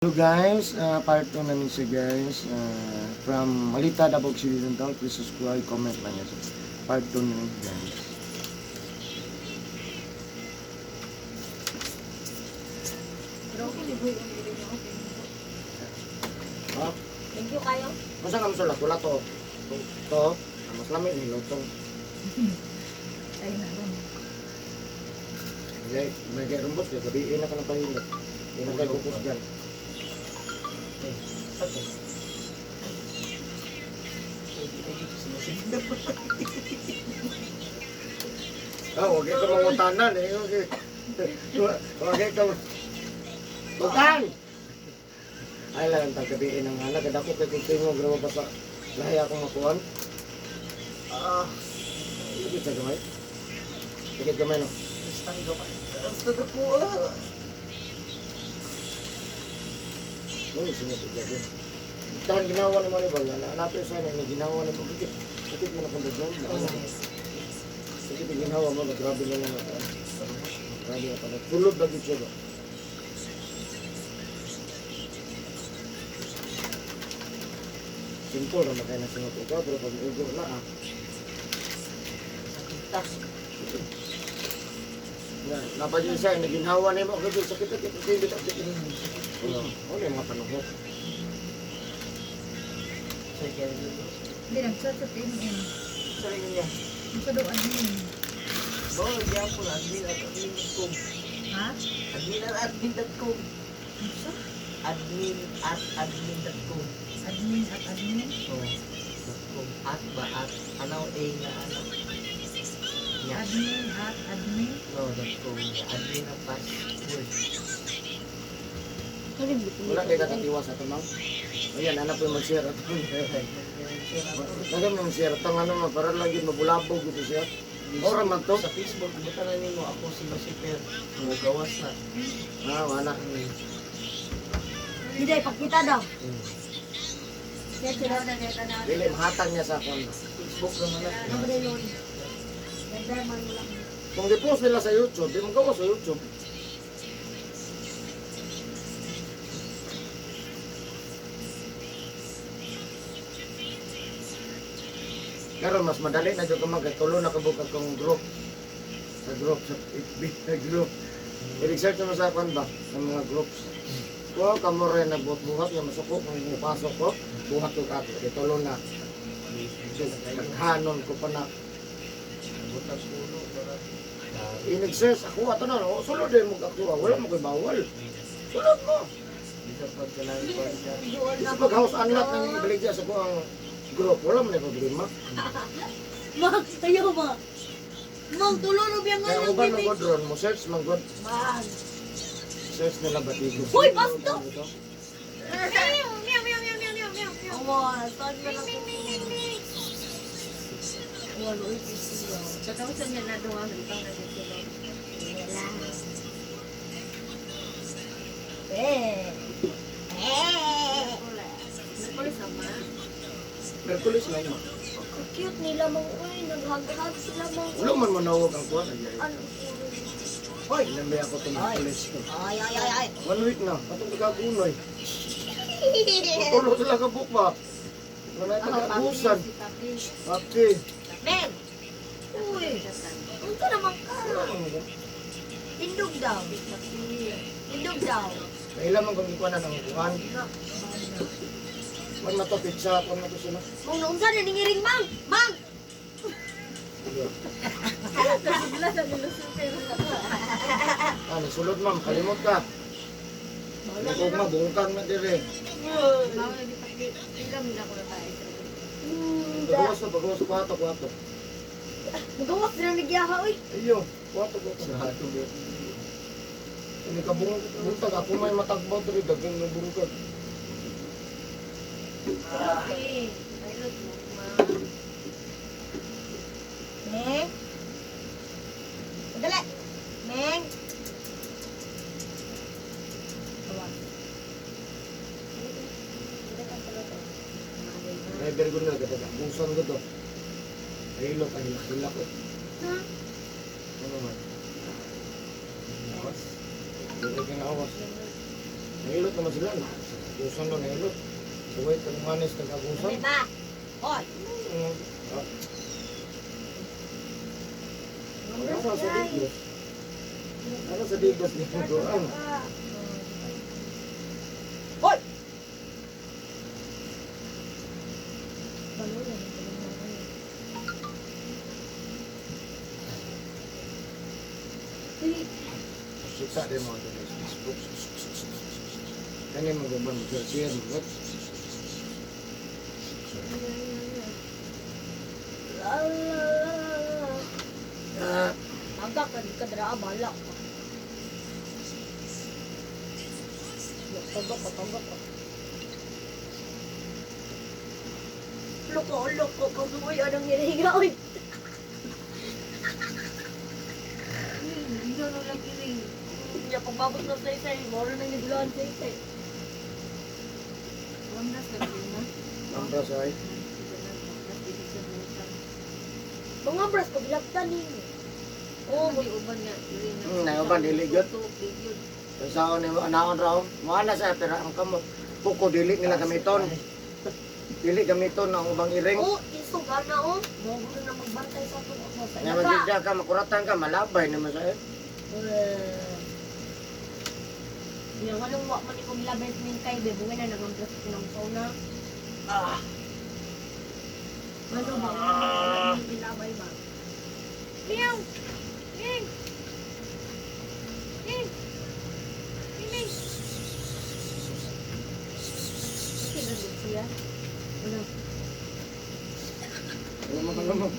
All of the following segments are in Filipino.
Hello guys, part 2 namin siya guys. From Malita, Davao Occidental. Please subscribe, comment lang yan. Part 2 namin guys. Oh, Thank you kayo. masa ka masulat? Wala to. To, mas lamig ni lutong. Ay na ron. May kaya rumbos, kaya gabiin na ka ng pahinit. Hindi na kayo pupus dyan. Huwag ka mangutanan eh. Huwag ka Bukan! Ay lang, tagabiin ng anak. Kada ko kay Kuntingo, grawa pa sa lahi akong makuhan. Ikit sa gamay. Ikit gamay no. Bastang gamay. Basta po Uy, sinipid ka din. Tahan ginawa ni Manibal. Hanapin sa akin, ginawa ni Manibal. Ikit mo na kung dadyan. Ikit yung ginawa mo, grabe na lang ako. Grabe na pala. Tulog na dito siya ba? Simple na makaya na singot ikaw, pero pag ugo na tas. Napadyan siya, naginhawa na mo, kasi sakit-sakit, sakit-sakit. Ano yung mga panuhok? Sige. Hindi nagsat sa TNM. Sarili niya. Ang sa doon admin. Bawa, diyan po na admin@admin.com. Ha? Admin@admin.com. Ano sa? Admin@admin.com. Admin. So, .com. At ba? At. Anaw A na ano? Nya. Admin. No, .com. Admin ang password. Wala kayo kakatiwas at tumang. Ayan, anak po yung mag-share at Nagam yung share. Itong ano, para lang yun, mabulabog ito siya. Ora man to. Sa Facebook, buta na nimo ako si Lucifer. Gawas na. Wala. Hindi, pakita daw. Yan sila. Dili, mahatan niya sa akong. Facebook naman na. Ano ba yun? Ganda man mo lang. Kung di-post nila sa YouTube, di mo gawa sa YouTube. Pero mas madali na dyan kumagay. Tulo na kabukag kong group. Sa group, sa FB, sa group. I-research mo sa akin ba? Sa mga groups. Kung kamo rin nagbuhat-buhat, yung masuko, kung ipasok ko, buhat ko ka. Di tulo na. Naghanon ko pa na. Butang puno. I-research ako, ato na, no? Sulod din mo ako. Wala mo ko'y bawal. Sulod mo. Bisa pagkalain ko siya. Isa pag house unlock ng ibaligya sa kuang group, wala mo na problema. Mag, tayo ba? Mag, tulunod yung Kaya nga uban ng mo god ron, mo search man god. Mag. Search nila batigo. Hoy, basto! Ito. Awa, saan ka lang walo ito siya. Katawsan niya na doon ang ibang nagsisilog. Nagpulis sama. Merkulis lang mo. Cute nila mo. Uy, naghag-hag sila mo. Ulo man manawag ang kuwan. Ano? Hoy, nami ako itong merkulis ko. Ay. 1 week na, katong kagagunoy. Tulo sila ka book ba? Wala kagagusan. Okay. Ben! Uy! Ang ka naman ka. Tindog daw. Tindog daw. Kailan man kung ikuan na ng kuwan. Man mato pizza, kung mato sila. Kung naunsa na ningiring mang! Mang! Ano, sulod ma'am, kalimot ka. Nagugma, bungkang na dire. Pagawas, kwato. Magawas na nagyaha, uy! Iyo, kwato. Sarado ba? Ini ka buntag, ako may matagbaw dire, dagang ng bungkag. Okay. Pilot mo, ma. Meng? Madali! Meng! May bergon na, ganda. Busan ko to. Hilok, ay hilak ko. Ha? Ano man? Awas. Hindi ka na awas. Nahilot naman sila. Abusan mo, nahilot. Suway, manis, nag-abusan. Ano ba? Hoy! Wala sa digos. Ano sa digos ni Kugoan? Hoy! Siksa din mo ito sa Facebook. Kani mo guban mo share mo. Ah, Agak ka di ka dra balak. Tagak ka. Loko, pag-uwi anong hinihinga, oy. Hindi na lang iring. Hindi pagbabot na sa isa, moro na naglaan sa isa. Lamdas na rin na. ang say. Mga bras, paglagtan ninyo. Oo, Uban nga, rin Nauban diligot. Sa ni anaon raw. Wala sa pero ang kamo puko dili nila gamiton. Dili gamiton ang ubang iring. Oo, isog na o. Bago na magbantay sa ito. Nya magidya ka makuratan ka malabay naman sa Yung anong wak man ikong labay sa kay bebo na naganggas ng sauna. Ano ba? Ano ilabay ba? Meow! Ning! Ning! Ning! Kinagod siya. Ano? lamang.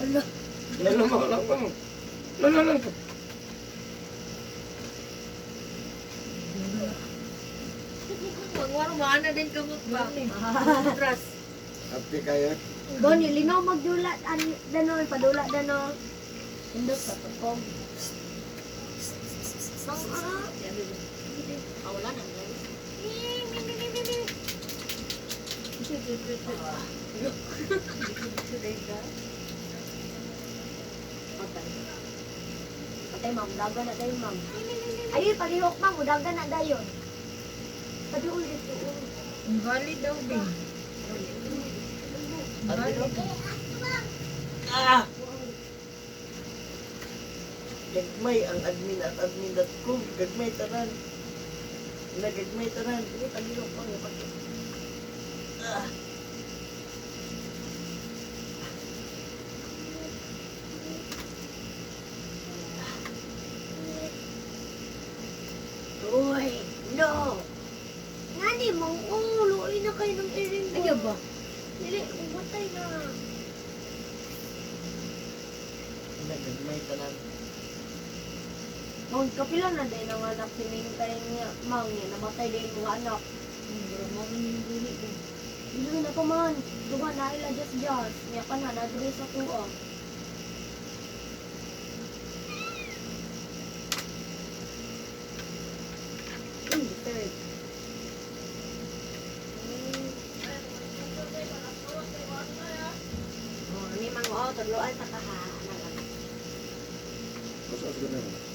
Ano? Lamang. Lamang. Magwarwana din kamot ba? Atras. Apti kayo. Gani, linaw magdulat. Dano, padulat dano. Indot sa tukong. Wala na guys. Patay ma'am, daga na dayon ma'am. Ayun, palihok ma'am, daga na dayon. Sabi ulit doon. Valid daw din. Valid. Gagmay ang admin at admin.com. Gagmay tanan. Nagagmay tanan. Ini palihok ma'am, yung pati. Uy, no! Ngani, mong ulo, ay na kayo ng iring mo. Ayaw ba? Dili, umatay na. Nagagmay tanan. Mong kapila na din ang anak si Mingtay niya. Mang niya, namatay din mga anak. Pero mo yung dili din. Dili na pa man. Duha na ila just. Niya pa na, nadre sa tuwa. Third. Oh, ni mang tudloan sa kaha. Basta sa ganun.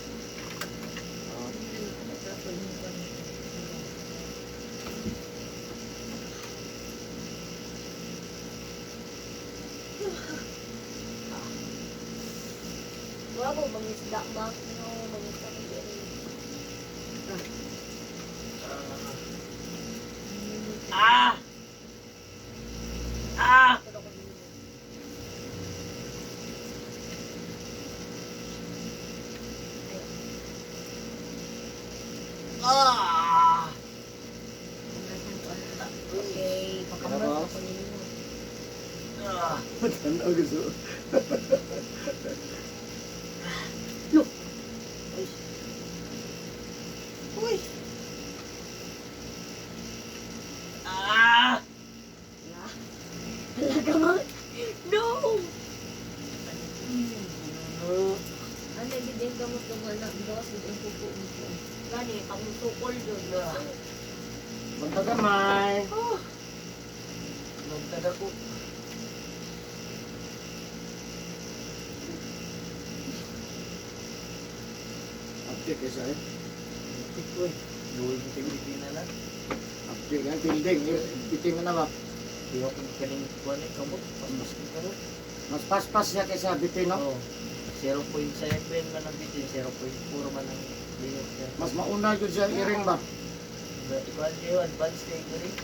Wala po mangisda ba? No, mangisda ko din. Okay, pakamot ako ninyo. Ano gusto? Uy! Talaga mo? No! Ano din ka mo tumanak dos yung pupo mo. Gani, kamutukol doon. Magtagamay. Nagtada ko. Apti kayo sa Tikoy. Luwi ko tibitin na lang. Abdi kan building, biting na ba? Di ako kaning kuwan eh, kamot. Mas kamot. Mas paspas siya kaysa bitin, no? Oo. 0.7 man ang bitin, 0.4 man ang limit niya. Mas mauna yun siya iring ba? Ikuan niyo, advance kay ko rin.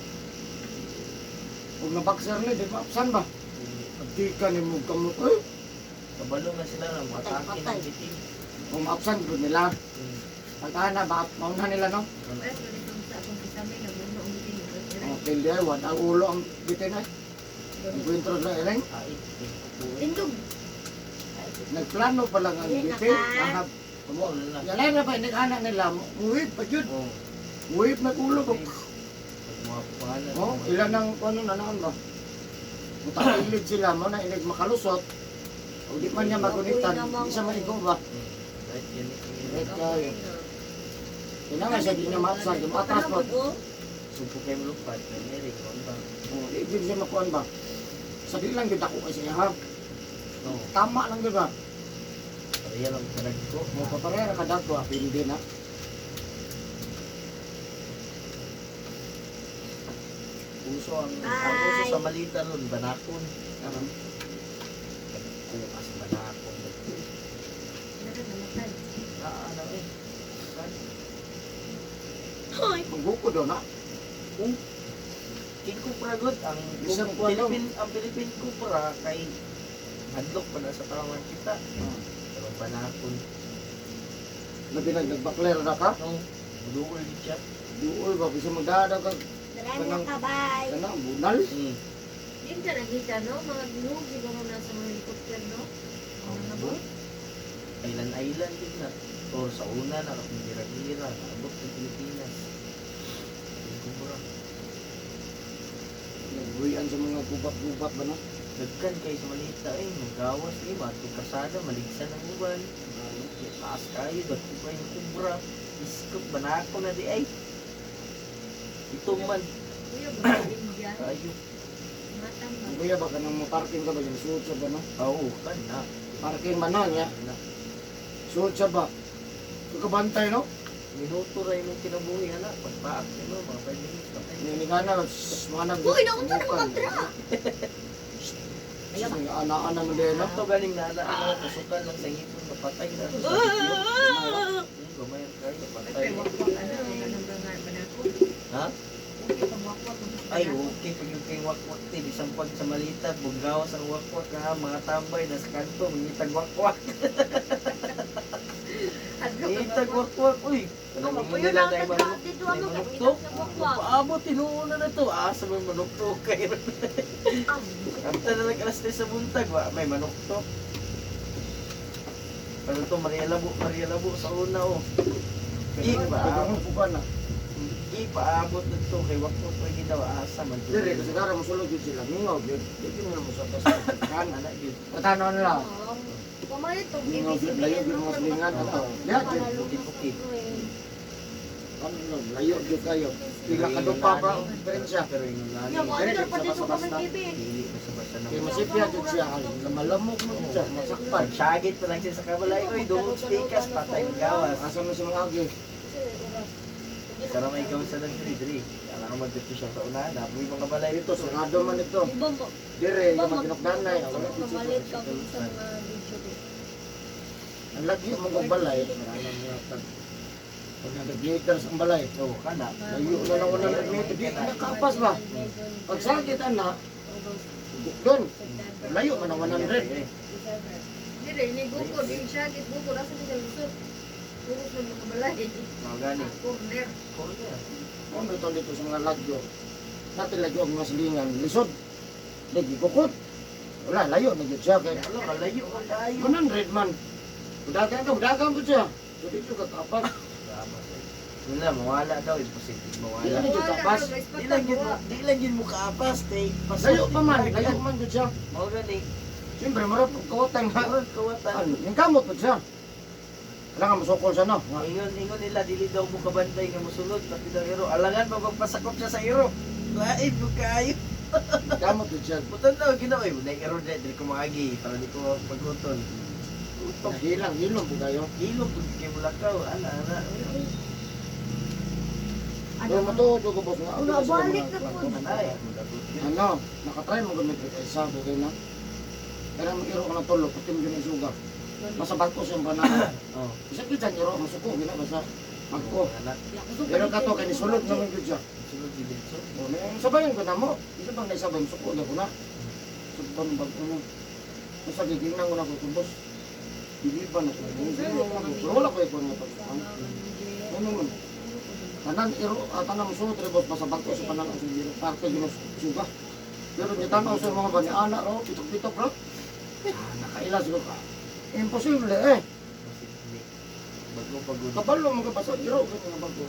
Kung nabakser ni, di ba? Saan ba? Abdi ka ni mo kamot. Eh, Kabalo na sila na matake ng bitin. kung absent doon nila. Pagkana ba? Mauna nila, no? Ay, pwede kong sa akong kasama na muna ang bitin yung iray. Hotel di ay, wad ang ulo ang bitin ay. Ang kwentro na iring. Ay, Tindog. Nagplano pa lang ang bitin. Ahab. Kumo na. Yan na ba, anak nila, muhib pa yun. Oo. Muhib na ulo ba? Pagmapahalan. Oh, ilan ang ano na naon ba? Kung takilid sila mo na ilig makalusot, o di man niya magunitan, di siya maigo ba? Right, yan. Right kayo. Kailangan siya di niya maapsag, yung atras mo. Sumpok kayo lupat, may meron ko ba? Oh, di di siya makuhan ba? Sabi lang yun ako kasi ha. Oo. Tama lang yun ba? Pareha lang karag ko. Mo papareha na kadagko, hindi na. Puso ang puso sa malita nun, banakon. Karam. Kumas banakon. Ano eh. Hoy. Mangguko daw na. King Cobra good ang Isang kuwan daw. Philippine Cobra kay hadlok pa na sa tawangan kita. Pero banakon. Labi na nagbakler na ka. No, duol di siya. Duol ba, bisa magdada ka. Dalayan mo ka, bye. Kana, bunal. Yung ka nakita, no? Mga ginug, siguro nasa mga helicopter, no? Ano ba? Island din na. Or sa una na kung gira-gira, abot ng Pilipinas. King Cobra. Nagbuhian sa mga gubat-gubat ba na? Dagkan kay sa malita eh, magawas eh, matong kasada, maligsan ang uban. Taas kayo, dati pa yung Cobra. Iskot, banako na di ay. Ito man, Kuya, ba India? kayo. Matang ba? Kuya ba ka nang parking ka ba dyan? Suot siya ba no? Oo, kan na. Parking ba na niya? Na. Suot siya ba? Kukabantay no? Minuto rin yung kinabuhi, anak. Pagpaak nyo, mga 5 minutes pa tayo. Hindi ka na, mga nag- Uy, naunsa na magdra. Ang ana-ana mo din no? Ito galing na ano, kasukan ng sangipon, napatay na. Gumayan kayo, napatay. Ay, wakwak, ano? Anong gangan ba na ako? Ha? Okay, pag-wakwak. Ay, okay. Pag yung kay wakwak, isang pag sa malita, bugawas ang wakwak ha, mga tambay, nasa kanto, mangitag wakwak. Mangitag wakwak, uy. Ano Kanang po hindi yun nila ang tayo manuk- dito may ano ka manuktok. sa wakwak. Paabot, tinuuna na to. Asa may manuktok kayo. Ah, Kamta na lang alas 3 sa buntag, wa? May manuktok. Pero to, Maria Labo sa una, oh. Paabot po ba na? Ipaabot na to, kay wakwak pa daw asa man. Dire, kasi kara musulog yun sila. Mingaw yun. Hindi mo na musulog sa kan. Anak yun. Katanon nila. pamalit to. Mingaw yun, layo yun mga silingan. Ito. Yan yun. Puti-puti. Ano yun, layo yun kayo. Pila ka doon pa ba? Diferensya. Pero yung nani, Yung under pa dito ka ng TV. pili ko sa basta Kaya ng masipya dyan siya. Malamok mo dyan siya. Masakpan. Pagsagit pa lang siya sa kabalay. Uy, doon stikas, patay ng gawas. Asa mo siya mga agi? Sarang may gawas sa nagdiri-diri. Alam ko magdito siya sa unahan. Napoy mga balay ito. Ito, sarado man ito. Iba mo. Dire, yung maginokdanay. Pamalit ka sa mga video ko. Ang lagi mo kong balay. Maraming mga tag. Pag nag-meters ang balay. Oo, kana. Layo na lang 100 meters. Di, nakapas ba? Pag sakit na, doon. Layo man ang 100. Dire, ini buko, di siya, git buko, nasa di sa lusot. Purus na mga balay. Mga gani. Corner. Corner. Ano ito dito sa mga lagyo? Natin lagyo ang mga silingan. Lisod. Lagi kukot. Wala, layo na yun siya. Kaya Ano, kalayo ka tayo. 100 man. Budagan po siya. So dito ka kapas. Wala, mawala daw. Imposible Di mawala. na dito kapas. Di lang yun mo kaapas. Layo pa man. Layo pa man yun siya. Mga gani. Siyempre, marap kawatan ha. Kawan, kawatan. Ano, yung kamot po siya. Kailangan masukol siya, no? Ingon nila, dili daw mo kabantay nga musulod. Pati daw iro. Alangan mo magpasakop siya sa iro. Laib mo kayo. Kamot po siya. Butan daw, ginawa. Na iro na, dili ko maagi. Para di ko paghuton. Utok. Hilang, hilong po kayo. Ilog, kay Bulakaw. Ana. Pero matuto ko boss nga. Ano, balik na po. Anay, mudagot yun. Ano, nakatry mo gamit ito isa, okay na. Pero mag-iro ka ng tulog, pati mo yun yung suga. Basta bagko siyang banana. Oh, Isa kita iro, masuko, gina, basta bagko. anak. Pero kato, kaya nisulod naman yun siya. Sunod gilid so. O, sabayan ko na mo. Isa bang naisabay, masuko na ko na. Subang bagko mo. Basta gitingnan ko na ko kung boss. Biliban ako. Pero wala ko ipon nga pagkakan. Ano man. Tanan iro, tanan mo sunod rin boss, basta bagko sa panang ang siguro. Parte ginos suga. Pero di tanaw sa mga bani anak ro, pitok-pitok ro. Nakaila siguro ka. Imposible eh. Posible. Bago pagod. Kabalo mo ka basta iro ka nga bagko.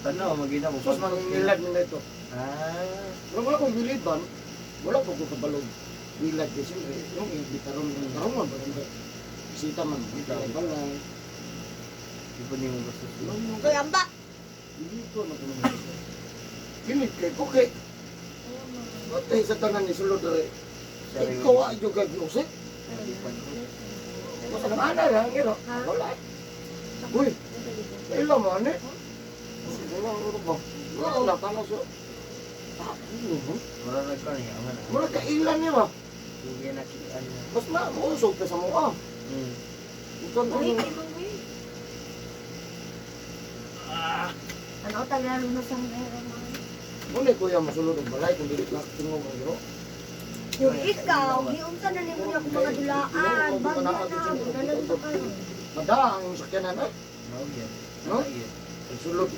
Tanaw, magina mo. Sus, manginilad mo na ito. Ah, Pero wala kong biliban, wala po ko kabalog. Bilad kasi yung bitaron ng tarungan ba rin ba? Sita man, bitaron balay. di pa niyo basta sulo. Kuya Amba. Dito na ko naman. Ginit kay Puki. Matay sa tanan ni Sulod rin. Ikaw ay yung gagnusit. Masa ng ana lang, ino. Wala. Uy, ilan mo, ane? Ilan mo ba? Wala, tanaw siya. Mura na ka niya, man. Mura ka ilan niya ba? Hindi na kian na. Mas mausog ka sa mukha. Ito na Ay, yung... kay Mangway. Ano, tagal na sa meron mga. Muna kuya masulod ang balay kung dili lang tingog ang iro. Yung ikaw, giunsa na ni mo niya kung mga dulaan. Bagya na, nalanto ka nun. Mada ang sakyanan ay. Mau yan. No? Ayun. Ang sulod.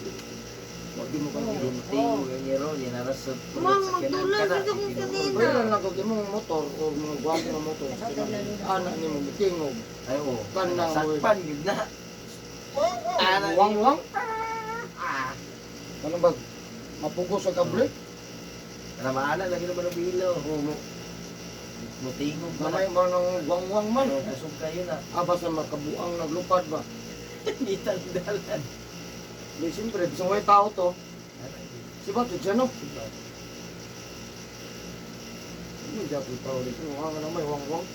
Wag di mo kang iro. Tingog ang yero, yan narasot. Mang, magdulay dito kung kanina. Pero lang ako imong motor o mga gwamo ng motor. Anak ni mo tingog. Ay, oo. Kanang, Sakpan, yun na. Anak Wang ni- wang. Ano ba? Mapugos sa kable? Namaala lagi naman ang bilaw. Mutingog ba Namay ba ng wang wang man? Pero busog kayo na. Aba sa makabuang naglupad ba? Hindi tangdalan. Di siyempre, bisang may tao to. Si Bato dyan no? Hindi dapat tao dito. Mga nga may wang wang.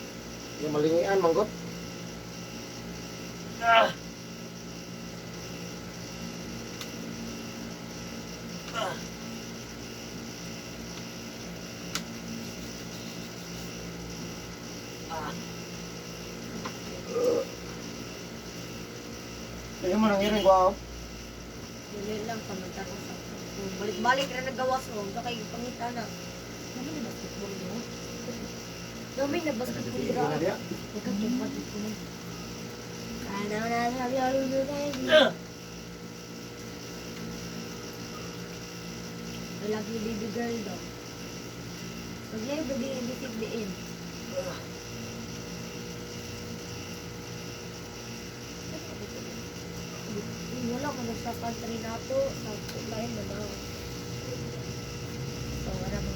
Yung malingian, manggot. Ah! Kaya mo nangiring ko. Dili lang, pamagtanong sa. Balik-balik na nagawas mo. Sa kayo pangita na. Ano na basketball mo? Gamay na basketball Hindi dira. na diya. Nagkakipat ko na. Ano na sabi ako doon Ah! I love you, baby girl daw. Pag yan, baby, diin. Wala ko sa country na to. Sa lain na daw. So, wala mo.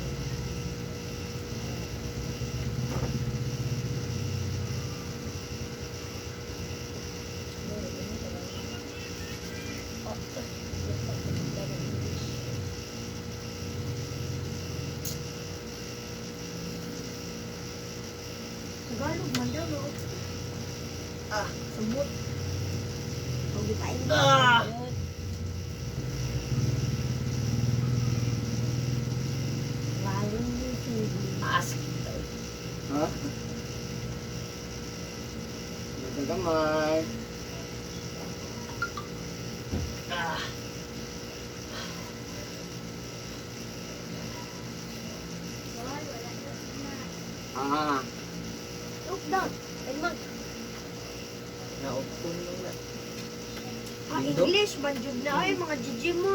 Tagalog man daw, no? Sumot. Huwag itain mo. Ah! Walong yung TV. Ask. Ha? Magandang gamay. Ah! Ah, Look down. Ay, mag. Naupon lang na. Lindo? English, manjud na. Ay, mga GG mo.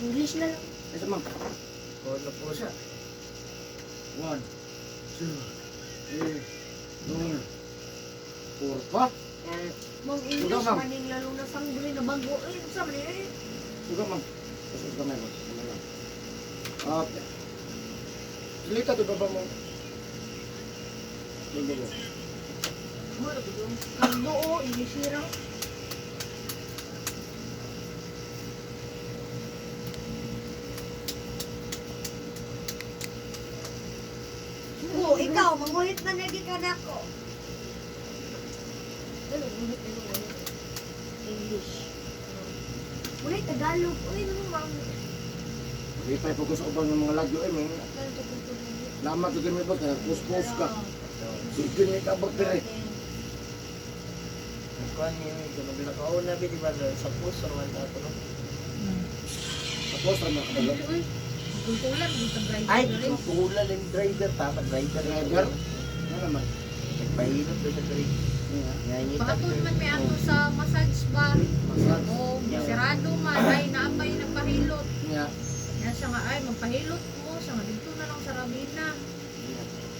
English na lang. isa ma'am. Call na po siya. 1, 2, 3, 4, 5. Mang Suga, English, ma'am. maning lalo na sanggol na bago. Ay, sabi eh. Suga ma'am. Suga kamay mo. Okay. Silita di baba mo. Hindi mo. Kaldo o, English hero. Oo, ikaw, mangulit na nagi ka na ko. English. Ulit, Tagalog. Uy, ano mang... Ipay po ko sa ubang ng mga lagyo ay mga lamat ko kami ba kaya puspos ka. Sige ni kabag dire. Kuan ni kuno binakauna bi di ba sa puso man ato no. Tapos ra mga kabalo. Uy, kultulan dito driver Ay, rin. pula lang driver tama driver. Driver? Ano naman? Pahilot do sa diri. Ngayita. Pahatod man may ato sa massage bar. Masad. O, sirado man. Ay, naapay nagpahilot. Nga. Yan siya nga, ay, magpahilot mo. Siya nga, dito na lang sa Rabina.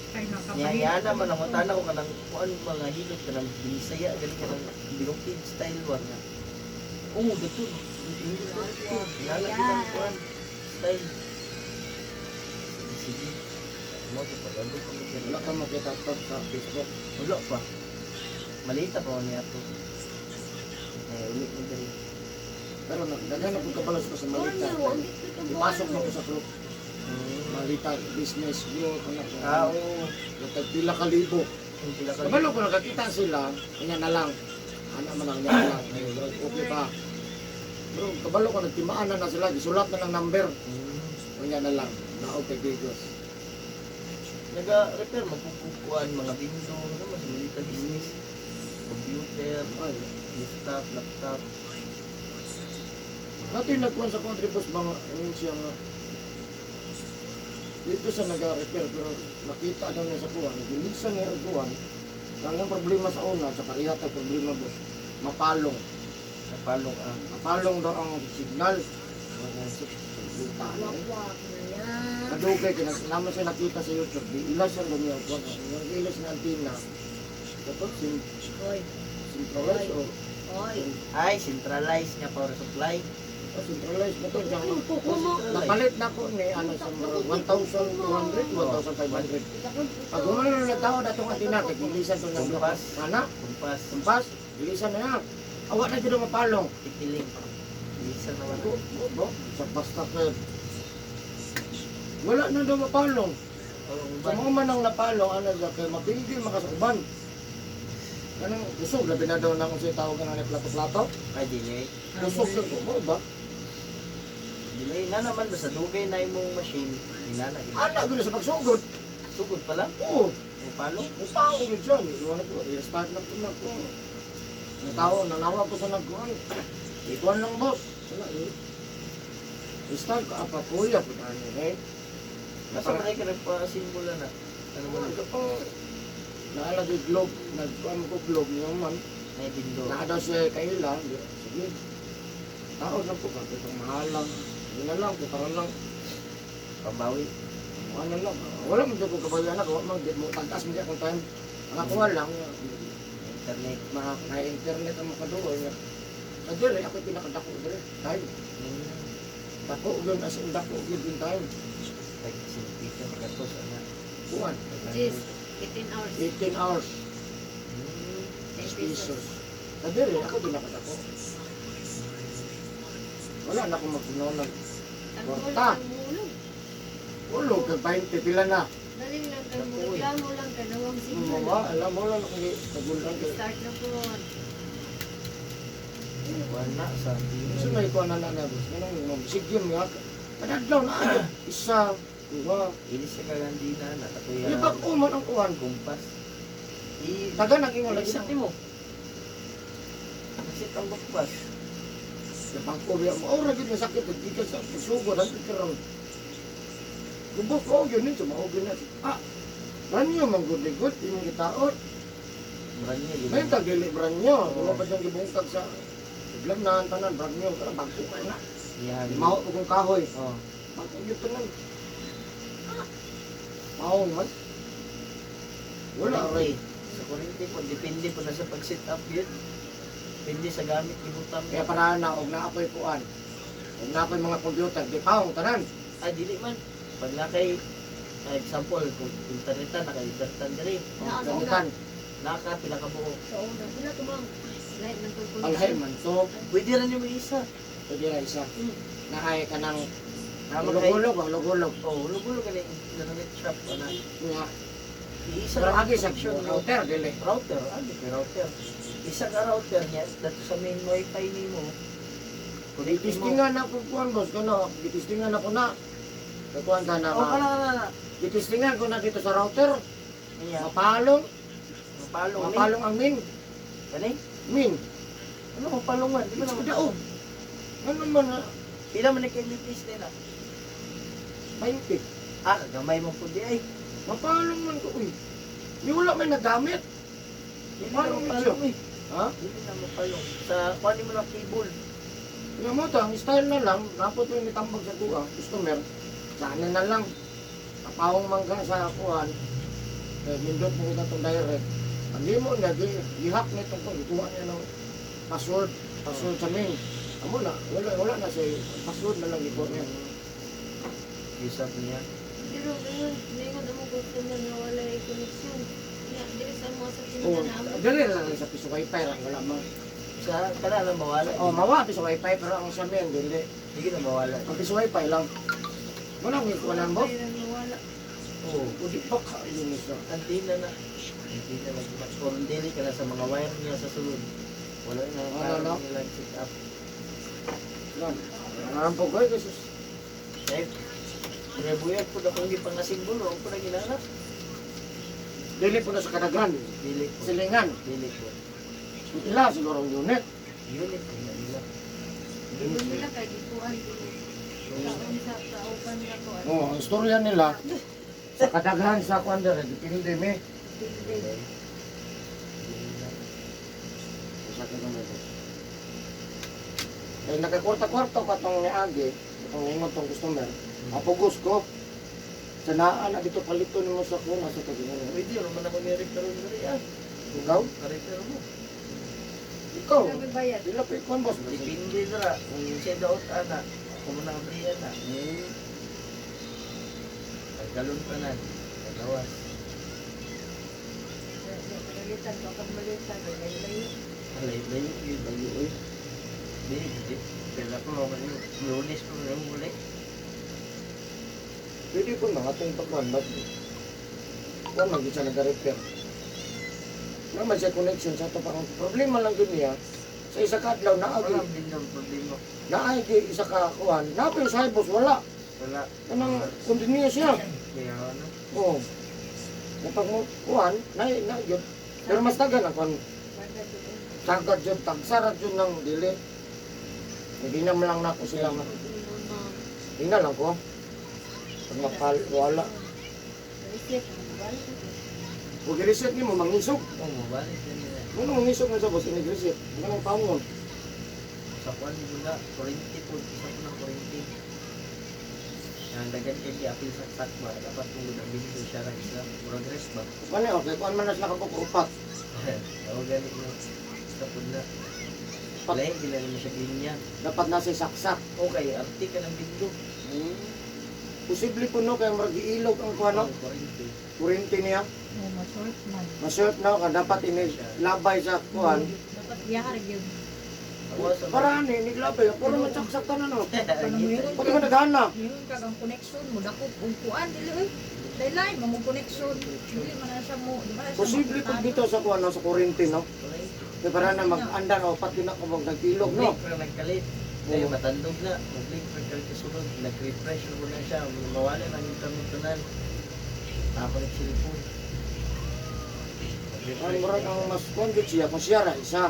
Kay nakapahilot. Yayana man ang matana ko kanang kuan mga hilot kanang binisaya gali kanang bilongkid style one nga. Oo, dito. Yala kita kuan style. Sige. Mo to pagalo ko Wala ka makita to sa Facebook. Wala pa. Malita pa niya to. Ulit mo dali. Pero nagdaghan ako kabalos ko sa malita. Ipasok mo ko sa group. Malita business group ano ko. Oo. Nagpila ka libo. Yung pila ka. Kabalo ko nakakita sila, kanya na lang. Ano man ang niya lang. Okay pa. Pero kabalo ko nagtimaan na sila, gisulat na ng number. Kanya na lang. Na okay Digos. Naga-repair magkukuan mga window, ano mas malita business. Computer, Ay. laptop. Natin nagkuhan sa country post mga ayun siya nga. Dito sa nag-repair pero nakita daw niya sa kuwan, gilisan niya ang kuwan. Ang problema sa una, sa parihat ang problema boss, mapalong. Napalong ang Mapalong daw ang signal. Wakwak na yan. Kadugay, naman siya nakita sa YouTube, di ilas ang dami ang kuwan. Yung ilas na antina, dapat Hoy, centralized o hoy. ay centralized nga power supply. centralized na to. Yung kuko mo. Napalit na ko ni ano sa mga 1,200, 1,500. Pag umano na tao datong antina, kay gilisan to ng Kumpas. Mana? Kumpas, Kumpas, gilisan na yan. Awa na dito mapalong. titiling. Bisa naman. Bo, sa basta ka. Wala na daw mapalong. Sa mga manang napalong, ano daw, kay mapindi makasuban. Kanang kusog, labi na daw na kung siya tawag na plato-plato. Ay delay. Kusog na ko, ba? Delay na naman sa dugay na imong machine. Inana Ano, gano'n sa pagsugod? Sugod pa lang. Oo. Napalong. Ang tao yun dyan. Iwan ko, i-start na ko na ko. Ang tao, nanawa ko sa nagkuhan. Ikuhan lang, boss. Wala, eh. I-start ka, apa, kuya, po tayo, eh. Nasa na ka nagpa-simbula na. Ano ba? Ano pa, naalagay globe, nagkuhan ko globe niya man. May bindo. Nakadaw siya kaila, sige. Tao na po, kasi itong mahalang. Yun na lang, kutaran lang. Pambawi. Ano lang, wala mo dyan ko kabayan ako, mo tagtas mo dyan kung time. Nakakuha lang, Internet. na-internet ang makaduwa niya. Sa dili, ako pinakadako dili, time. Dako yun, as in dako yun din time. Like sinipita sa gatos. Ano? Kuhan, Jeez, 18 hours. 18 hours, 10 pesos. pesos. Sa dili, ako pinakadako. Wala na akong magpununan. Ang Kwarta. ulo, ang mulog. Ulo, kag 20 pila na. Dali lang kayo mo. Reklamo lang ka. Nawang signal. Mga, alam mo lang, kagulan ka. Start na po. Wala sa Kasi may kuha na na, boss. Ganun, sigyon nga. Padadlaw na ano. Isa, dua. Ilis sa kagandina na katuya. Ibag uman ang kuhan. Kumpas. Taga naging wala Ilisat gina. mo. Ilisat ang kumpas. Sa pangkubya mo, oh, ragin na sakit. Hindi ka sa pagsugo, ragin ka rin. Gubok ko, yun yun, sumahugin na. Ah, branyo, manggod-ligod, yung gitaot. Maranya Ngayon tagili branyo. Wala pa siyang gibungkag sa iblang na ang tanan, branyo. Kaya bagko ka na. Yan. Maho ko kong kahoy. Oh. Bagko yun tanan. Maho man. Wala rin. Sa kurente po, depende po na sa pag-set up yun. Depende sa gamit ni Butang. Kaya para na, huwag na ako'y kuhan. Huwag na ako'y mga computer, di paong tanan. Ay, dili man. Pag na kay, example, kung internetan, naka-internetan diri. Gamitan. Naka, pila ka buo. So, una. Sila tumang. Lahat ng tulpul. Alhay man to. Pwede rin yung may isa. Pwede na isa. Nahay ka ng Naman kay, lugulog, lugulog. oh, lugulo ka na yung internet shop. Ano? Nga. Isa Pero lang agi sa connection, no? router, dili. Router, ano kay router? Isa ka router niya, dito sa main wifi ni mo, Gitistingan ako kuan boss kano, gitistingan ako na. Kuan ka na. Oh, kana. Gitistingan ko na dito sa router. Iya. Mapalong, Mapalong ni. mapalong ang Kani? min. Ano mapalongan? Di ba Mas na daog. Ano man na Pila man ni kay mitis nila? 20. Ah, gamay mo pud di ay. Mapalong man ko uy. Di wala may nagamit. Dili Mapalong na medyo. mapalong eh. Ha? Dili na mapalong. Sa kuan mo lang cable. Yung mo to, ang style na lang, napot yung itambag sa tuwa, customer, sana na lang. Kapawang mangga sa kuhan, mindot mo kita itong direct. Hindi mo na, gihak nito ko, ituwa niya ng password sa main. Amo na, wala na siya, password na lang ito niya. Gisap niya. Pero ngayon, ngayon mo gusto na nawala yung connection. Dili sa mga sa Oh, tindahan namin. dali na lang sa piso wifi, lang wala mang. Sa kana lang mawala. Oh, mawa piso wifi, pero ang sa main, hindi. Sige na mawala. Ang piso wifi lang. Wala mo ikuanan mo? Kaya nawala. Oo. Pudi pa ka, yun isa. Antina na. Antina na. Kung dili ka na sa mga wire niya sa sulod. Wala na. Wala. Parang nilang set up. Yan. Narampog ko, Jesus. Dahil, buyag po na kung hindi pang nasimbolo. Ang po na ginanap. Dili po na sa kadagran, Dili po. silingan. Dili po. Ila siguro ang unit. Unit. Hindi nila. Dili nila kay gituan kaon sa kauban nga ko. Oh, ang istorya nila sa kadaghan sa kwandere, dipindi mi. Sa kadaghan ito. Eh, nagkakwarta-kwarta ka itong niagi, itong ingot tong customer. Apugos ko. Sa naan na dito palito mo sa kuna sa kadaghan. Pwede, naman ako ni-repair mo rin yan. Ikaw? Na-repair mo. Ikaw? Sabi bayad. Dila pa ikon boss. Dipindi dira. Kung siya daot ana. Kung muna abriyan na. Pagkalon pa na. Paglawas. Pagalitan ko kag malitan layo-layo. Layo-layo. Layo-layo. Hindi. Kaya ko naman yung lunes ko na yung muli. Pwede po na atong pagkuhan, ba't kung mag siya nag-repair. Naman siya connection sa ito pang problema lang dun niya. Sa isa ka adlaw, Walang din ng problema. naagi isa ka kuhan, napi yung saibos, wala. Wala. Anong continuous siya. Kaya ano. Oo. Kapag mo kuhan, na yun. Pero mas tagal ang kuhan. Sagad yun, tagsarat yun ng dili. Hindi na lang na ako sila. Hindi na lang ko. Pag mapal, wala. Reset. Balik. Huwag i-reset niyo mo, mangisog. Oh, mabalik na nila. Ano mangisog na sa boss, ini-reset. Ano ang pangon? Sa kwan mo na. 40 po. Isa po ng 40. Ang dagan kay apil sa takba. Dapat po na binto siya ng isa. Progress ba? Ano okay, kuhan man na sila kapukupat. Oo, galing na. Isa po na. Palay, ginali mo siya ganyan. Dapat nasa saksak. Okay, arti ka ng binto. Posible po no, kaya marag-iilog ang kuhan no. 40. Kurinti niya. Oh, ma-short man. Masert na ka, dapat inilabay sa kuhan. Dapat yari yun. Awas sa Para ano, iniglabay. Puro matsaksak ka na no. Kanang mayroon Pati mo nagana. mayroon ka ang connection mo dako ug kuan dili oy. Daylight mo connection. Dili man na siya mo, di man na siya. Posible po dito sa kuhan no, sa kurinti no. Kaya para na mag-anda no, pati na kabag nagtilog no. Pero nagkalit. Kaya matandog na. Mag-link for kalit kasunod. Nag-refresh mo na siya. Mawala na yung tamutunan. Ako nag-cellphone. Ang murag ang mas kuhan dito siya, kung siya ra, isa.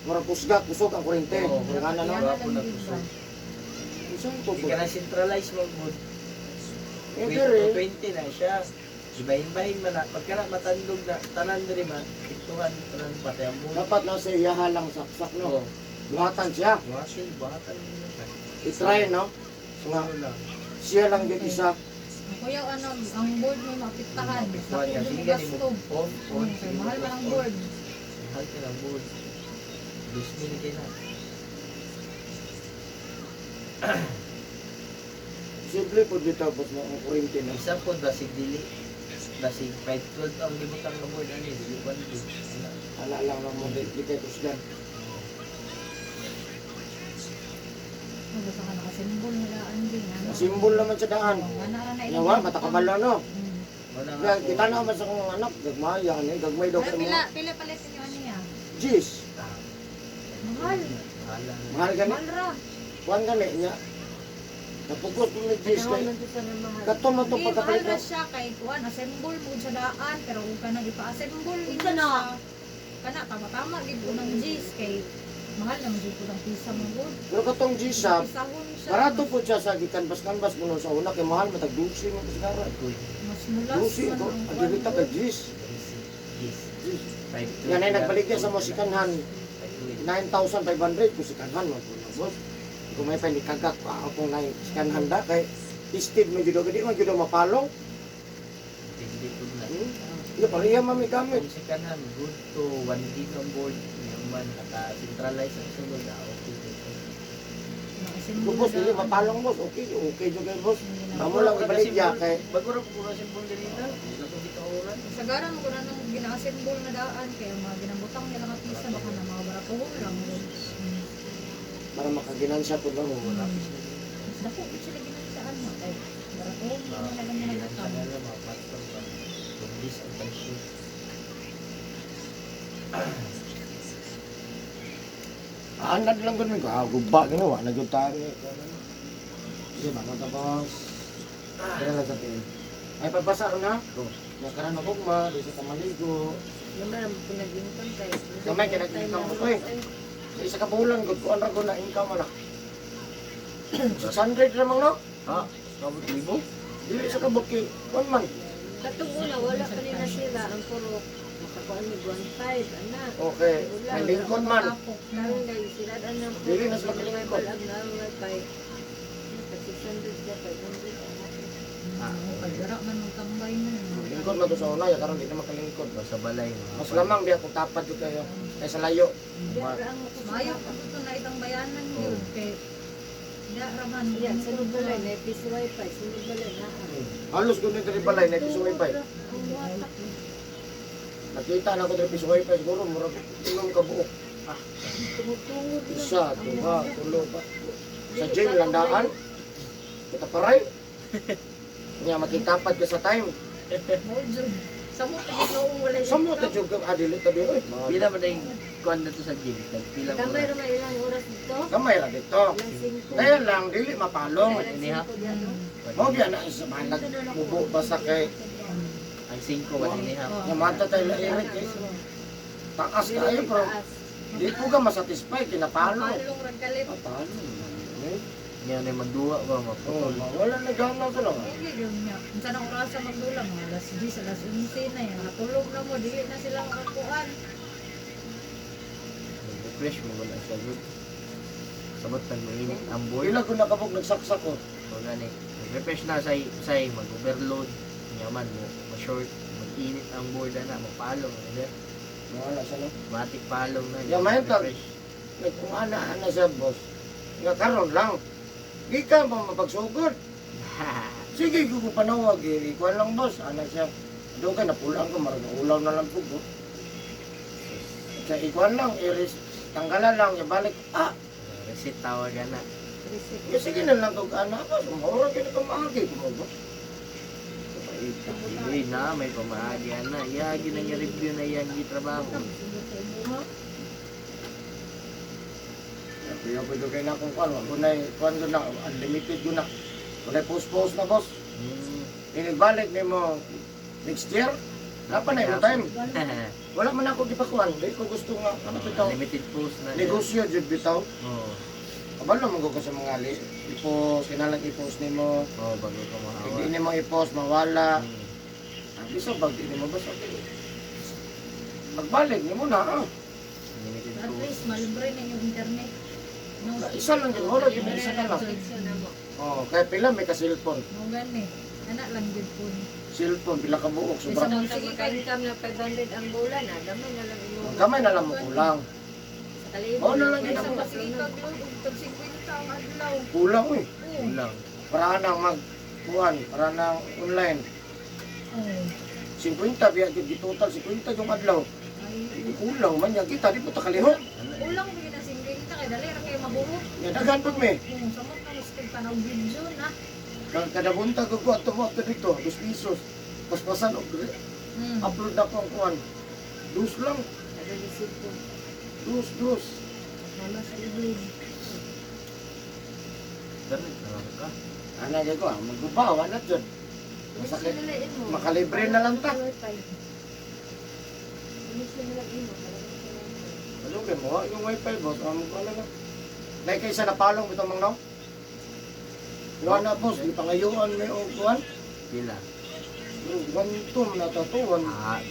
Murag kusgat, kusog ang kurinti. Oo, Kaya na no. wala po na kusog. Isang po Hindi po. ka na centralize mo good. Eh, pero eh. 20 na siya. Ibahin-bahin man na. Pagka na matandog na, tanan rin man. Ituhan, tanan pati ang muna. Dapat na sa iyaha lang saksak no. Oo. Buhatan siya. Buhatin, buhatan mo na siya. I-try no. Nga, Ano lang. siya lang din isa. Kuya ano, ang board mo mapiktahan. Kuha niya. Sige Sa ganun mo. On, on. Kaya mahal man ang board. Mahal ka ng board. 2,000 kayo na. Simple po dito boss mo ang kurinti no. Isa po, dasig dili. Dasig 512 ang libutang ng board. Ano yun? Dili 1 Ala lang lang mo di kay kusgan. Basta ka nakasimbol nila anding ano. Simbol naman sa daan. Ana ra na Yawa, matakabalo no. Wala Kaya kita na man sa kong anak, gagmaya ni, gagmay daw Pero ka mo. pila palit niyo ano niya? Jeez, Mahal. Mahala na. mahal gani. Mahal ra. kuan gani niya. Napugos ko ni Jis Ano kay man to sa mahal. kato man to Hindi, pagkapalit mahal na. na siya kay kuan assemble mo sa daan pero kung ka nang ipa-assemble Kung gid kana. siya. Kana tama-tama gid ko ng G's kay mahal naman gid ko ng pisa mo gud. Pero katong Jis siya, Pisahon siya. barato po siya sa gikanbas-kanbas kuno sa una kay mahal matag 12 man sigara. Mas mulas 12 man ko, ang adilita kuwan kay mo. Jis. Yes. 5 Yan ay nagbaligya sa mo sikanhan 9,500 ko sikanhan mo po na boss. Kung may pa ni kagak pa akong na sikanhan da kay tested mo jud gadi man jud mapalong. Hindi ko na. Iya pareha mami gamit. Kung sa kanan, good to 1 gig on board. Naman, naka-centralize ang sunod na okay. Assemble Boss na dili daan. mapalong boss. Okay, okay jud kay boss. Hindi na- Amo lang ibaligya kay Bago rin po na simbol din ito. Ito po dito oras. Sagaran mo ko na nang gina-assemble na daan kaya mga ginabutang nila nga pisa baka na mga baratuhon lang gud. para makaginansya po na mo. Mas dako gid sila ginansaan mo kay baratuhon mo na lang Ilan nila sa nila, mga pastor ba? Kung this ang pag-shoot. Anad lang gud mi ko. Guba ginawa na jud tani. Sige ba mo tapos. Kaya lang sa tingin. Ay pagbasa na. Ya karan ako ma, di sa maligo. Yung meron pinag-income kay. Gamay kay nag-income ko eh. Sa isa ka bulan gud ko ko na income na. 600 ramang no? Ha? Kabot libo? Dili sa kabot kay 1 month. Katong una, wala pa rin na sila. Ang puro, makakuha ni 1.5, anak. Okay. May lingkod man. Karon guys, sila ang Dili na sila kalingkod. Balag na ang wifi. Naka 600 ka, 500 anak. Pagdara man ng tambay na. Lingkod na to sa una, ya karon di na makalingkod. Sa balay. Mas lamang di ako tapad jud kayo. Kaysa layo. Mayo pa ito na itang bayanan yun. Kay da raman. Yan, sa Nubalay, na piso wifi, sa Nubalay na. Halos gud ni diri balay na piso wifi. Ang watak. Nakita na ko diri piso wifi siguro murag tulong ka buok. Tumutungod lang. Isa, duha, tulo, patlo. Sa gym landaan. Kita paray. Nya makitapad ka sa time. Mojud. Sa mo ta noong wala Sa mo ta jud adili ta di oy. Pila ba na yung kuwan na to sa gym? Pila mo Gamay na? naman ilang oras dito. Gamay ra dito. Ilang 5. Kaya lang dili mapalong. Iniha? Mo biya na isa malag bubo basta kay Ang 5 ba iniha? nya mata tayo la irik eh. Taas kayo pero di ko ka masatisfy kinapalo. Palong ragkalit. Patalo. Yan ay magduwa ba? Oh, Maputol. wala na gana ko lang. Hindi yun niya. Kung saan ang oras sa magdulang, alas 10, alas 11 na yan. Natulog na mo, dili na sila makakuan. Refresh mo ba na siya good? Sabot nang mainit ang board. Ila ko nakabog nagsaksak ko. O gani. Refresh na say mag-overload. Yaman mo. Ma-short. Mag-init ang board na. Mapalong. Ano? Wala sa no. Matik palong na. Yeah, may tag- Refresh. Kung ana sa boss. Nga karon lang. Di ka ba mapagsugod? Sige, ko panawag. Ikuan lang boss. Ana siya. Doon ka napulang ko. Marang ulaw na lang po. Sa ikuan lang. Iris. Tanggalan lang. Ibalik. Ah! Reset tawag na. Ya, sige na lang. Kung ana ka. Sumahura ka na kamahagi. Kumago. Hindi na. May pamaagyan na. Iyagi na yung review na iyang gitrabaho. Kaya pwede kayo na kung kuan. Kung na kuan doon na. Unlimited doon na. Kung na post-post na boss. Inigbalik ni mo next year. Napa na yung time. Wala man ako gipakuan. Di ko gusto nga. Ano bitaw? Limited post na. Negosyo jud bitaw. Oo. Abalo mo ko sa mga i-post, kinalang i-post nimo. Oo, bago ka mahawa. Hindi nimo i-post mawala. Ang isa bag di nimo basta. Magbalik nimo na. Ah. Limited At post. least, malibre na yung internet. No? Isa lang din, wala din isa na lang. Oh, kaya pila may ka cellphone. No, gani. Anak lang din po. Cellphone pila ka buok Isa sobra. mo Sige ka income na 500 ang bulan, damay na lang imo. Gamay na lang mo kulang. Sa kalibo. Oo na lang yun Isa ako. pa sige kag tag 50 ang adlaw. Kulang eh. Oo. Kulang. Para nang magkuhan, para nang online. Oo. 50 biya gid total 50 yung adlaw. Ay, Kulang man ya kita di po ta kalihok. ulang bigyan na single ka kay dali ra kay mabuho. Ya daghan pud me. Kung samot na gusto tanaw video na. Kada buntag ko ato mo ato dito 2 pesos. Paspasan og upload na ko ang kuhan. Dus lang, Ada di situ. dus. Wala sa ibig. internet na ka. Ana gyud ko, maggubaw ana jud. Masakit. Makalibre na lang ta. Ano kay mo yung wifi boss, amo ko na. Dai kay sa napalong bitaw mang no. Luan na boss, di pangayuan may og kuan. Pila. Gantum na tatuan. Ah,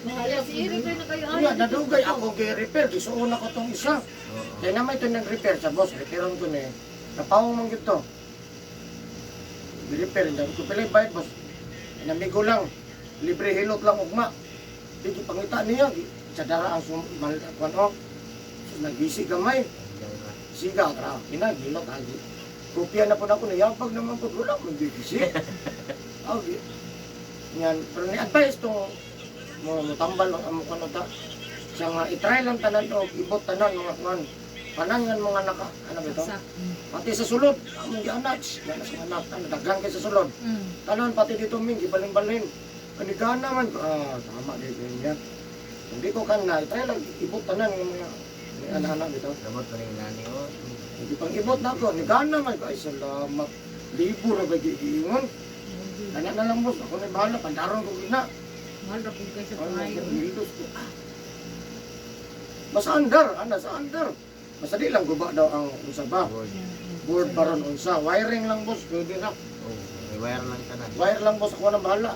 Mahala si Eric na kayo. Iya, nadugay ako gi-repair. Gisuon ako tong isa. oo. Kaya naman ito nag-repair sa boss. Repairon ko na eh. Napawang man gito. Gi-repair. Dahil ko pala bayad boss. Namigo lang. Libre hilot lang ugma. Hindi pangita niya. Sa dara ang kuwan o. Nagbisi gamay. Siga. Tara. Hilot lagi. Kopya na po na ako. Nayabag naman po. Wala akong bibisi. Okay. Yan, pero ni-advise to mo tambal ang amo kuno ta. Siya nga i-try lang tanan o ibot tanan mga kuan. Panangan mga naka ano bito? Sak. Pati sa sulod, among gianak, gana sa anak, ano daghan kay sa sulod. Tanan pati dito ming gibalin-balin. Kanigana man tama dito niya. Hindi ko kana i-try lang ibot tanan ng mga anak-anak bito. Gamot na yung nani o. Hindi pang ibot na ko, nigana man ko ay salamat. Libo na ba giingon? Kanya na lang boss, ako na bahala, pandaron ko na. Mahal ra pud kay sa Ano, kayo. nildos ko. Basta under, sa under. Basta di lang guba daw ang usa ba. Board paron unsa, wiring lang boss, pwede na. Oh, may wire lang ka na. Wire lang boss, ako na bahala.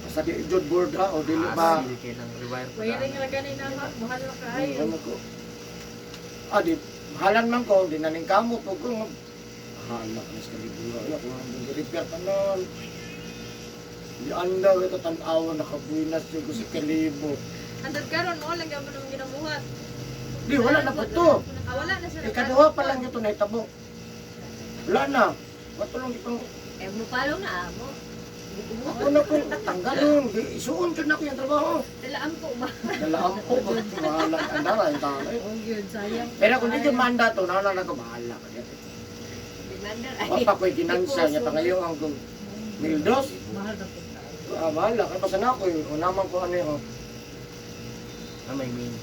Basta di jud board ha, o dili ba. Hindi kayo ng rewire pa Wiring na. ra ganina mahal ra kaayo. Ano ko. Di, halan man ko, di naning kamot ko kung hala, mas kalibura. Wala ko nang repair pa nun. Di anda, ito tanawa, nakabuinas yung ko sa kalibo. Andad karon mo lang gyud nang ginabuhat. Di, wala na po to. Wala na siya. Ikaduha pa lang ito na itabo. Wala na. Matulong itong Eh, mupalo na amo. ako na kung tanggalon. Isuon ko na ko yung trabaho. Dalaan ko ba? Dalaan po ko. Bahala. Andara yung tanay. Oh, yun sayang. Pero kung di ko manda to, nala na ko bahala ka dito. Demander O pa ko'y ginansa niya pa ngayon ang kung mildos. Mahal ra pud kaayo. Bahala. Kaya pa sana ako eh. Unaman ko ano yun. Ah, may main.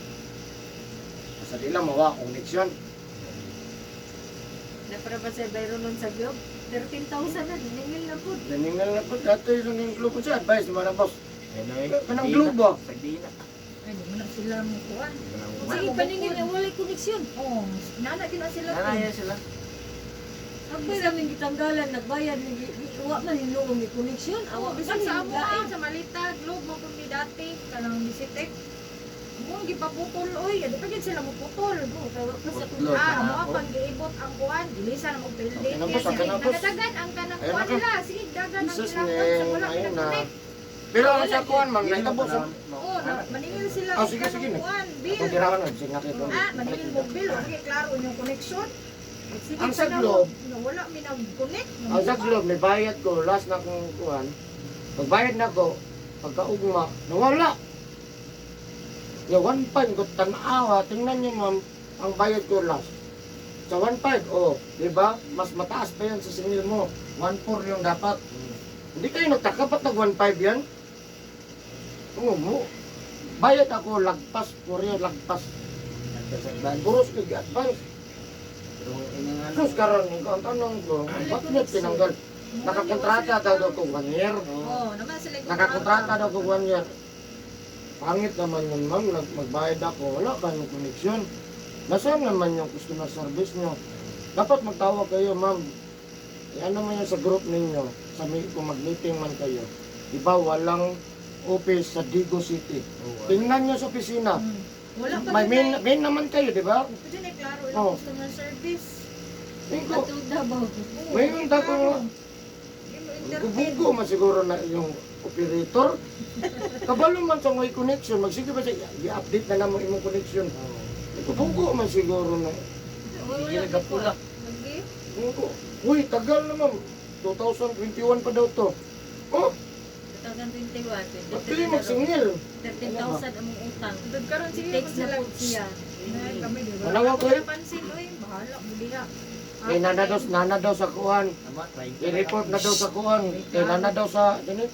Sa dila mawa connection. Napara ba sa bayro nun sa job? 13,000 na, diningil na po. Naningal na po. Dito yung globo siya. Advice naman na boss. Anyway, Kanang globo. Sagdina. Ay, di mo na sila mo kuan. Sige, paningin na walay koneksyon. Oh, nana gina sila. Nanaya sila. Abay namin gitanggalan, nagbayad, iwa man hinuong may koneksyon. Awa, Bisan bisan sa amo hinuong sa Malita, Globe mo kung ni dati, kanang Bisitek. Mo gipaputol oy, adi pa gyud sila mo putol. Putlog. Mo pang giibot ang kuan, dilisa na mo building. Okay na, boss. Okay na, boss. Nagadagan ang kanang Ayun kuan na, nila, sige dagan ang Jesus ilang ne, sa wala ayun na. pinag-connect. Pero ang sa kuhan, ma'am, nahitabo sa... Oo, maningil sila Ah, sige, sige. kuan, Kung bill. tirahan na, sige nakita. Maningil mo bill, okay, klaro yung connection. Sige, Ang sa na- Globe. na wala mi nag-connect. Ang sa globe, may bayad ko, last na kong kuhan. Pagbayad na ko, pagkaugma, nawala. Yung 1.5 ko tanawa, tingnan niyo ma'am, ang bayad ko last. Sa 1.5, oh, di ba? Mas mataas pa yan sa singil mo. 1.4 yung dapat. Hindi kayo nagtaka, ba't nag 1.5 yan? Oo mo. Bayad ako, lagpas, Korea, lagpas. Buros ko, advance. Pero ini nga Sus, karon ang tanong ko, ba't niya tinanggal? Nakakontrata daw ko 1 year. Oh, naman sila Nakakontrata daw ko 1 year. Pangit naman yun, ma'am. Magbayad ako. Wala ka ng connection. Nasaan naman yung customer service nyo? Dapat magtawag kayo, ma'am. Ano man yan sa group ninyo. Kung mag-meeting man kayo. Diba, walang office sa Digo City. Tingnan nyo sa opisina. Wala pa May din main naman kayo, di ba? Pwede na klaro Oh. ilang customer service. Tingko. Matuda ba? May yung dago Gubugo man siguro na yung operator. Kabalo man sa may connection, magsige ba siya, i-update na naman imong connection. Gubugo man siguro na. Hindi nagapula. Lagi. Gubugo. Uy, tagal naman. 2021 pa daw to. Oh, 2021, ba't kayo magsingil? 13,000 among utang. Dud karon sige Text na po siya. Nay kami di ba? Manawa ko, eh. Pansin oy, bahala mo diha. Kay nana daw sa kuhan. Tama, try. I-report na daw sa kuhan. Kay nana daw sa, ganit.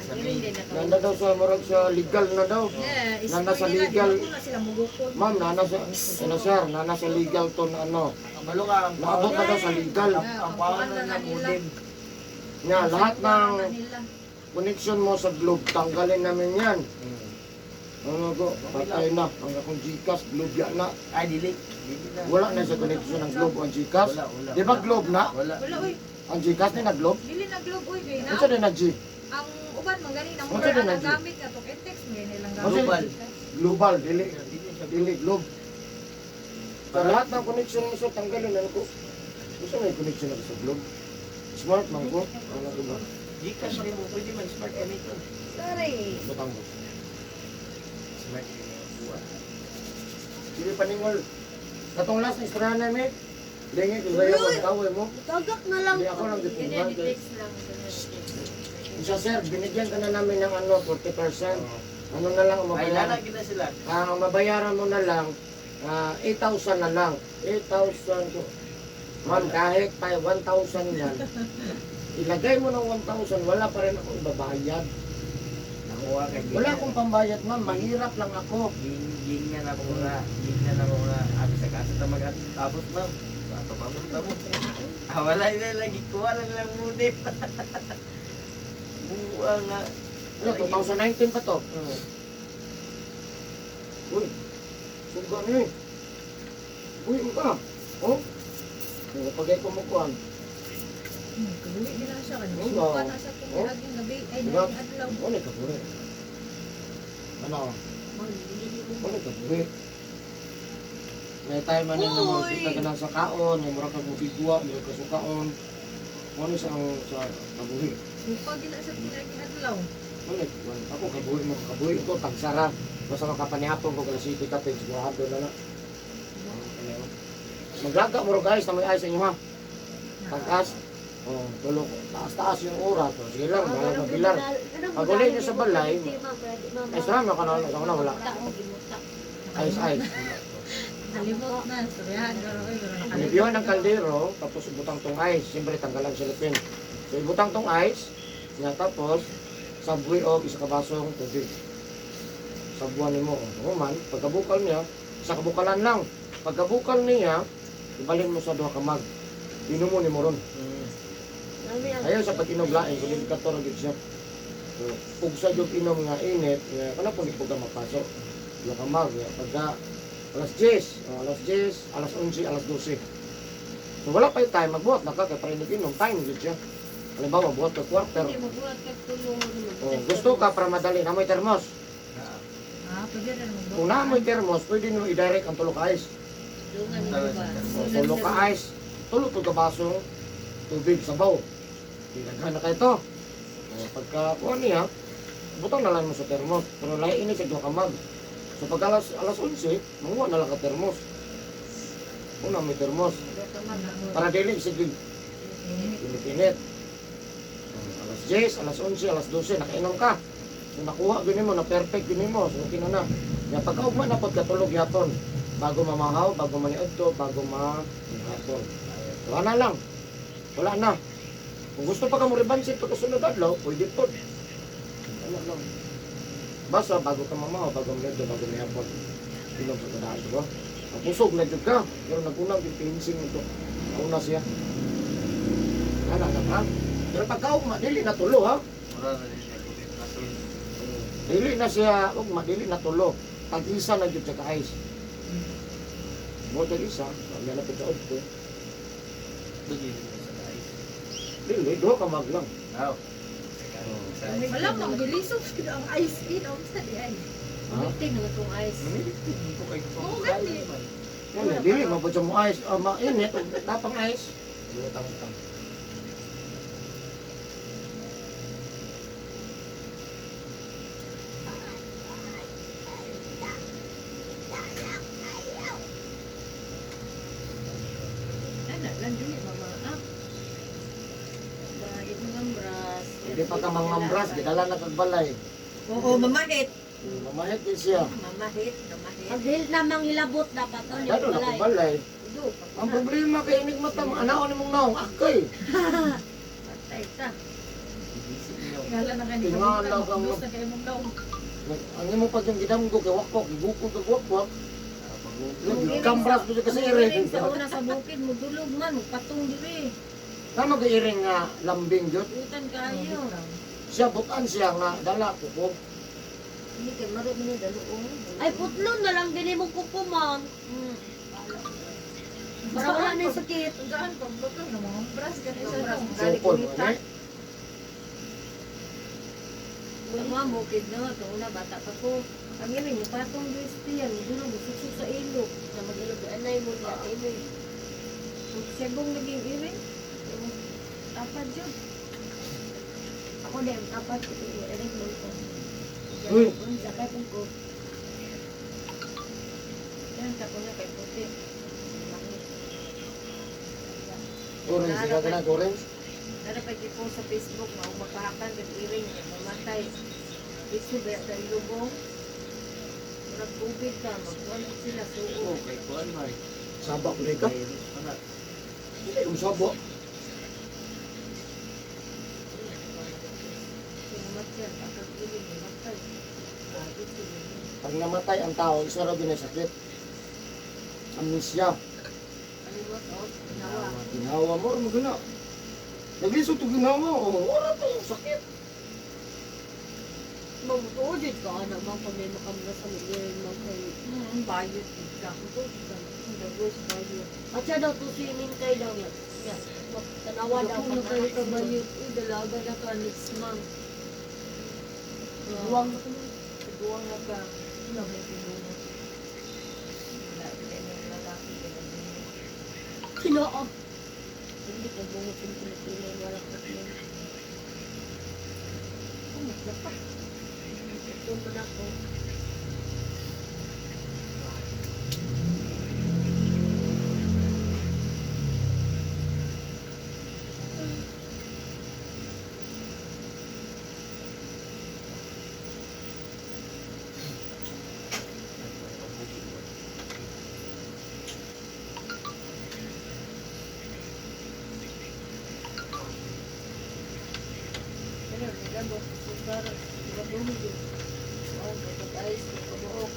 Ano sa Yun main. din ako. Nanda daw sa murag sa legal na daw. Yeah, is Nanda sa nila, legal. di ba na sila mugukod. Ma'am, nana sa ano sir, nana sa legal to na ano. Kabalo ka, ang Naabot na daw sa legal. ang paano na modem. Nga, lahat ng nila. connection mo sa Globe, tanggalin namin yan. Ano ko, patay na. Ang akong Gcash, Globe yan na. Ay, delete. Delete na. Wala na sa connection ng Globe o ang Gcash. Wala. Di ba Globe na? Wala. Wala uy, Ang Gcash ni na Globe? dili na globe uy kay na. Ano din na G? Ang uban man gani nang Ano mura din na, ang G? gamit nga to text mo nilang Ano gamit. Global. Global, dili. Delete siya. Dili, Globe. Sa lahat ng connection mo sa tanggalin, ano ko? Gusto may connection ako sa Globe? Smart man ko. Ano ko ba? Gcash rin mo, pwede man smart kami to. Sorry. Butang mo. Smart kami ang buwan. Dili paningol. Katong last na istorya namin. Lingi, kung kayo magkaway mo. Tagak na lang. Hindi ako lang Ganyan, dipugan. i-text lang. Ganyan, Isa sir, binigyan ka na namin ng ano, 40%. Ano na lang ang Ay, mabayaran? lalaki na sila. Ang mabayaran mo na lang, 8,000 na lang. 8,000 ko. Ma'am, kahit pa 1,000 yan, ilagay mo ng 1,000, wala pa rin akong ibabayad. Nakuha ka. Wala akong pambayad, ma'am. Mahirap lang ako. Gingan ako nga. Gingan ako nga. Abi sa kasa ta mag-atis. Tapos na. Tapos. Wala na lagi. Kuha lang lang modem. Buwa nga. Ano, 2019 pa to. Uy, suga na eh. Uy, ka. Oh? Pagay ko mo kuhan. Kabuhi din na siya kanina. Oo. Suka na siya kung Oh. laging gabi ay Diba? dahil adlaw. Ano ka puri? Ano? Ano ka puri? May tayo man yung naman kita ka lang sa kaon, yung mura ka bubigwa, mura ka sukaon. Ano sa kabuhi? Suka gila siya kung laging adlaw. Ano? Ako kabuhi ko, tagsara. Basta makapanihapon ko kala city ka, sigurado na na. Maglaga mo ro guys, na may ayos sa inyo ha. Tagas. Oh, tulog. Taas-taas yung oras. Oh, sige lang, bahala mabilar. Pag uli nyo sa balay, ay sarang na kanal, na wala. Ayos. Nalimot na, storyahan ka rin. Nibiyuhan ng kaldero, tapos ibutang tong ice. Siyempre, tanggalan silipin. So, ibutang tong ice, nga tapos, sabwi o isa kabasong tubig. Sabuan mo. O man, pagkabukal niya, isa kabukalan lang. Pagkabukal niya, ibalin mo sa duha ka mag. Inom mo ni mo ron. Ayaw sa pag-inoblain, kung hindi ka to nagig siya. So, kung sa yung inom nga init, kana po hindi po ka mapasok. Duha ka mag. Pagka alas 10, alas 10, alas 11, alas 12. So wala pa yung time, magbuhat na ka, kaya para inom, time good siya. Halimbawa, buhat ka quarter. Hindi, magulat ka tulong. O, gusto ka para madali, namoy termos. Ah, pwede rin mo. Kung namoy termos, pwede nyo i-direct ang tulog ka ice. Dungan mo ba? O, tulog ka ice, tulog ka basong tubig, sabaw. Pinaghan na kayo to. O, pagka kuha niya, butang na lang mo sa termos. Pero lahi ini sa duha ka mag. So pag alas 11, manguha na lang ka termos. Una may termos. Para dili sige init-init. Alas 10, alas 11, alas 12, nakainom ka. So nakuha gini mo, na perfect gini mo. So okay na na. Nga pagkaugma na pag katulog yapon. Bago mamahaw, bago maniadto, bago mahapon. So ana lang. Wala na. Kung gusto pa ka mo rebansin pagkasunod adlaw, pwede po. Ano lang. Basta bago ka mamahaw, bago maniadto, bago mahapon. Inom sa kadaan, diba? Ang pusog na jud ka. Pero nagunang pinsing ito. Nauna siya. Ana na ka. Pero pagkaugma, dili na tulo ha. Mura na din siya. Nasun. Dili na siya, ugma, dili na tulo. Tag-isa na jud sa ka-ice. Mo tag-isa, wala na pagkaod ko. Bigyan mo sa guys. Dili, duha ka mag lang. Wow. Wala mang bilisog sila ang ice in. Ang sa di ay. Tingnan nga itong ice. Hindi ko kayo Oo, gani. Yan, dili, mabot sa mo ice, mainit, tapang ice. Butang-butang. Ano, lang dili mama. Ah, Bahit ng ambras. Hindi pa ka mangambras, gidala na kagbalay. oo, mamahit. Mamahit din siya. Mamahit, mamahit. Pag dili namang hilabot dapat to. Dalo na kagbalay. Ido, Ang problema kay inig mata, anaon ni mong naong, akoy. patay ta. Tingala na kayo. Tingala ka mo. Gusto na kayo mong daw. Ang imo pa yung gidamgo kay wakwak, gibukod og wakwak. Iring Kambras sa- mo kasi iring iring. sa una sa bukid mo dulog man patong diri. Tama ga iring nga lambing jud. Utan kayo. Siya butan siya nga dala ko po. Hindi kay maro mo daluong. Ay putlon na lang dili mo kukuman. Para wala na yung sakit. Saan pag butol na mga bras ganun sa Bras. daw. Gali Sukol kumita. mo Wala mga bukid na ito una bata pa ko. Ang iring mo patong Christian, dulog suksok sa ilog. Na mag-ilog anay mo na ilog. Sebong naging iring. Tapad yun. Ako din, tapad ko iring mo ito. Uy. Sakay po ko. Yan, kako niya kay puti. Orange sila ka na orange. Nara pa po sa Facebook na umakahakan ng iring mamatay. Ito ba sa ilubong? Murag tubig ka, magkuhan ko sila suo. Okay, kuan man. Sabak ulit ka. Virus pa na. Hindi kong sabak. Sinamat siya, kakag-iring, mamatay. Sabi sila. Pag namatay ang tao, isa raw din ang sakit. Amnesia. Kalimot, ginawa. Ginawa mo, ano gina? Naglisod ito ginawa, wala pa yung sakit. Mamutuodid ka, anak mga kami makamla sa mga magkay bayot. Mamutuodid ka, nagagos bayot. At siya daw to swimming kay daw yan. Yan, tanawa daw pag kayo ka bayot. Uy, dalaga na ka next month. Buwang na ka. Buwang na ka. Ano ba yung pinunod? Wala, hindi mo lalaki. Kinoo. Hindi ka bungot yung pinipili, walang kapilin. Oh, magdapa. Ito mo na ako. Ano, nilabot. Sukar, nilabot yun. Oh, pagkag-ayos, nagkabuok.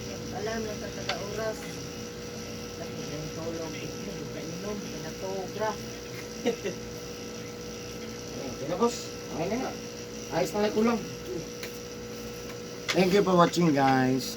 Yan, alam na sa taga-oras. Kasi yung tulong, iknig, kainom, pinatograph. Okay na boss, okay na nga. Ayos na lang ko lang. Thank you for watching guys.